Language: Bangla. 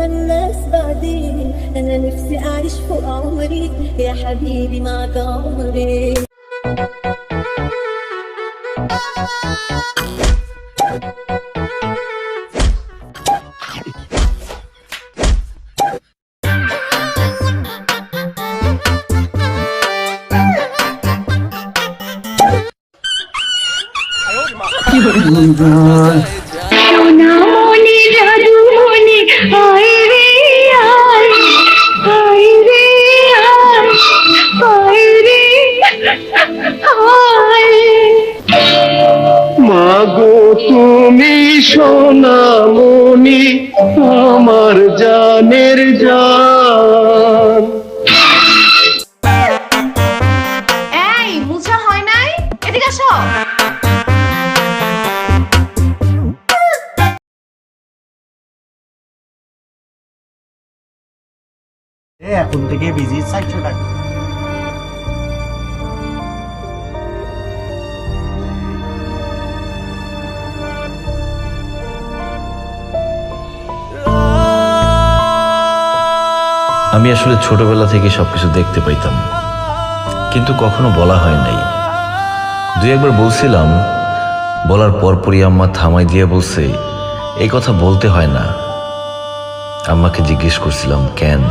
الناس بعدين، أنا نفسي أعيش فوق عمري يا حبيبي معك عمري. সোনামণি জাদুমণি আয় রে আয়, আয় রে আয়, আয় রে আয়। মাগো তুমি সোনামণি আমার জানের জান। এই মুছা হয় নাই, এদিকে আসো। এখন থেকে বিজি 400 টাকা। আমি আসলে ছোটবেলা থেকে সবকিছু দেখতে পাইতাম, কিন্তু কখনো বলা হয় নাই। দুই একবার বলছিলাম, বলার পরপরই আম্মা থামাই দিয়ে বলছে এই কথা বলতে হয় না। আম্মাকে জিজ্ঞেস করছিলাম কেন।